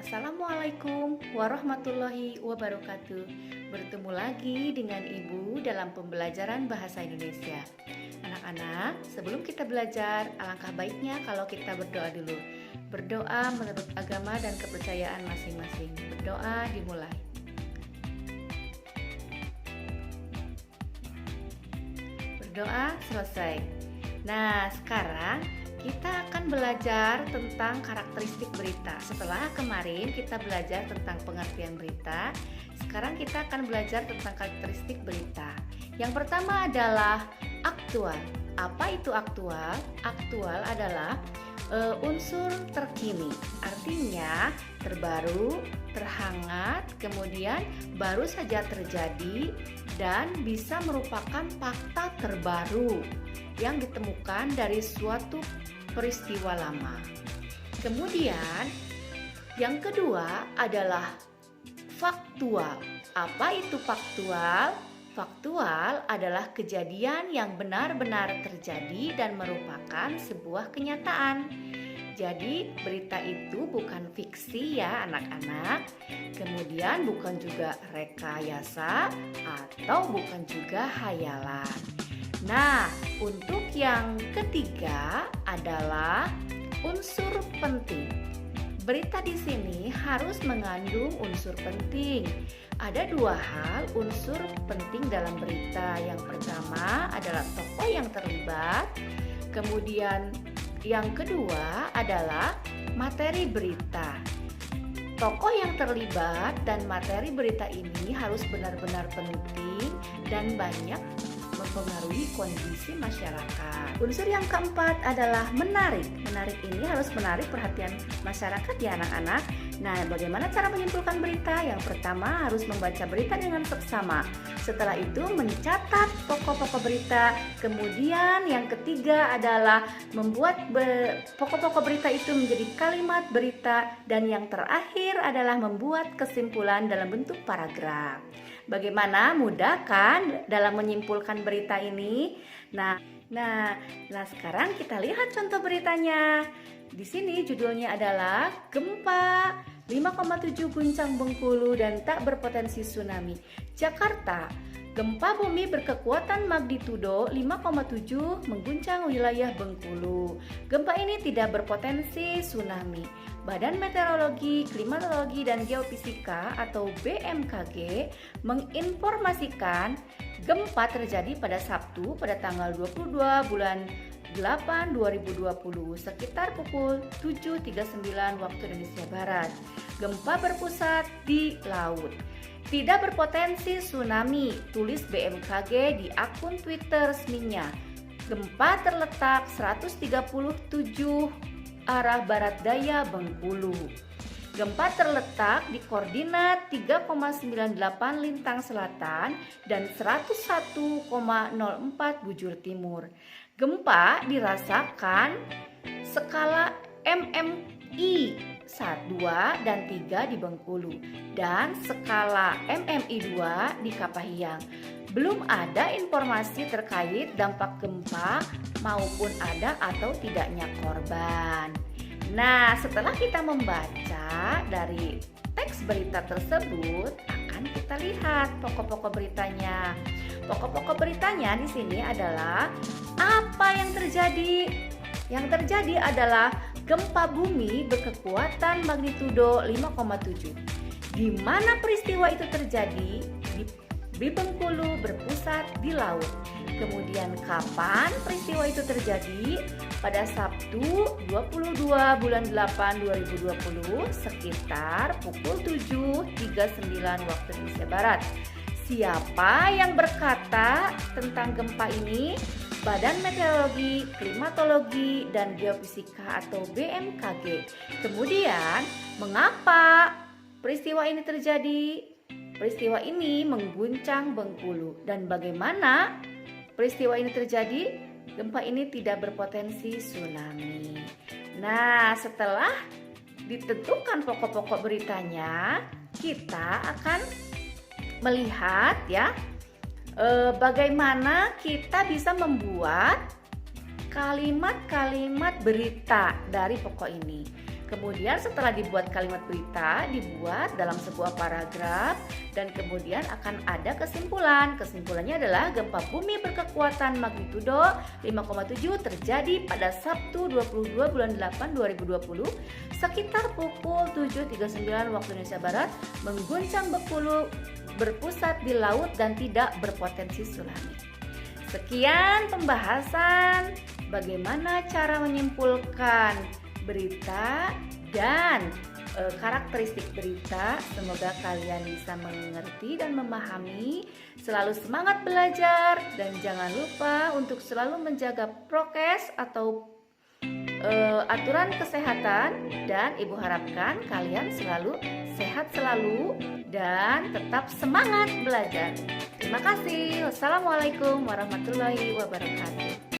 Assalamualaikum warahmatullahi wabarakatuh. Bertemu lagi dengan Ibu dalam pembelajaran bahasa Indonesia. Anak-anak, sebelum kita belajar, alangkah baiknya kalau kita berdoa dulu. Berdoa menurut agama dan kepercayaan masing-masing. Berdoa dimulai. Berdoa selesai. Nah, sekarang kita akan belajar tentang karakteristik berita. Setelah kemarin kita belajar tentang pengertian berita, sekarang kita akan belajar tentang karakteristik berita. Yang pertama adalah aktual. Apa itu aktual? Aktual adalah unsur terkini. Artinya terbaru, terhangat, kemudian baru saja terjadi dan bisa merupakan fakta terbaru yang ditemukan dari suatu peristiwa lama. Kemudian yang kedua adalah faktual. Apa itu faktual? Faktual adalah kejadian yang benar-benar terjadi dan merupakan sebuah kenyataan. Jadi berita itu bukan fiksi ya anak-anak. Kemudian bukan juga rekayasa atau bukan juga hayalan. Nah, untuk yang ketiga adalah unsur penting. Berita di sini harus mengandung unsur penting. Ada dua hal unsur penting dalam berita. Yang pertama adalah tokoh yang terlibat. Kemudian yang kedua adalah materi berita. Tokoh yang terlibat dan materi berita ini harus benar-benar penting dan banyak mempengaruhi kondisi masyarakat. Unsur yang keempat adalah menarik. Menarik ini harus menarik perhatian masyarakat ya anak-anak. Nah, bagaimana cara menyimpulkan berita? Yang pertama harus membaca berita dengan seksama. Setelah itu mencatat pokok-pokok berita. Kemudian yang ketiga adalah membuat pokok-pokok berita itu menjadi kalimat berita. Dan yang terakhir adalah membuat kesimpulan dalam bentuk paragraf. Bagaimana? Mudah kan dalam menyimpulkan berita ini? Nah, sekarang kita lihat contoh beritanya. Di sini judulnya adalah Gempa 5,7 guncang Bengkulu dan tak berpotensi tsunami. Jakarta, gempa bumi berkekuatan magnitudo 5,7 mengguncang wilayah Bengkulu. Gempa ini tidak berpotensi tsunami. Badan Meteorologi, Klimatologi, dan Geofisika atau BMKG menginformasikan gempa terjadi pada Sabtu pada tanggal 22 bulan 8 2020 sekitar pukul 7.39 waktu Indonesia Barat. Gempa berpusat di laut. Tidak berpotensi tsunami, tulis BMKG di akun Twitter resminya. Gempa terletak 137 arah barat daya Bengkulu. Gempa terletak di koordinat 3,98 lintang selatan dan 101,04 bujur timur. Gempa dirasakan skala MMI 1, 2, dan 3 di Bengkulu dan skala MMI 2 di Kapahiyang. Belum ada informasi terkait dampak gempa maupun ada atau tidaknya korban. Nah, setelah kita membaca dari teks berita tersebut, akan kita lihat pokok-pokok beritanya. Pokok-pokok beritanya di sini adalah apa yang terjadi? Yang terjadi adalah gempa bumi berkekuatan magnitudo 5,7. Di mana peristiwa itu terjadi? Di Bengkulu, berpusat di laut. Kemudian kapan peristiwa itu terjadi? Pada Sabtu 22 bulan 8 2020 sekitar pukul 7.39 waktu Indonesia Barat. Siapa yang berkata tentang gempa ini? Badan Meteorologi, Klimatologi, dan Geofisika atau BMKG. Kemudian, mengapa peristiwa ini terjadi? Peristiwa ini mengguncang Bengkulu. Dan bagaimana peristiwa ini terjadi? Gempa ini tidak berpotensi tsunami. Nah, setelah ditentukan pokok-pokok beritanya, kita akan melihat ya bagaimana kita bisa membuat kalimat-kalimat berita dari pokok ini. Kemudian setelah dibuat kalimat berita, dibuat dalam sebuah paragraf dan kemudian akan ada kesimpulan. Kesimpulannya adalah gempa bumi berkekuatan magnitudo 5,7 terjadi pada Sabtu 22 bulan 8 2020 sekitar pukul 7.39 waktu Indonesia Barat, mengguncang Bengkulu, berpusat di laut dan tidak berpotensi tsunami. Sekian pembahasan bagaimana cara menyimpulkan berita dan karakteristik berita. Semoga kalian bisa mengerti dan memahami. Selalu semangat belajar dan jangan lupa untuk selalu menjaga prokes atau aturan kesehatan, dan Ibu harapkan kalian selalu sehat selalu dan tetap semangat belajar. Terima kasih. Wassalamualaikum warahmatullahi wabarakatuh.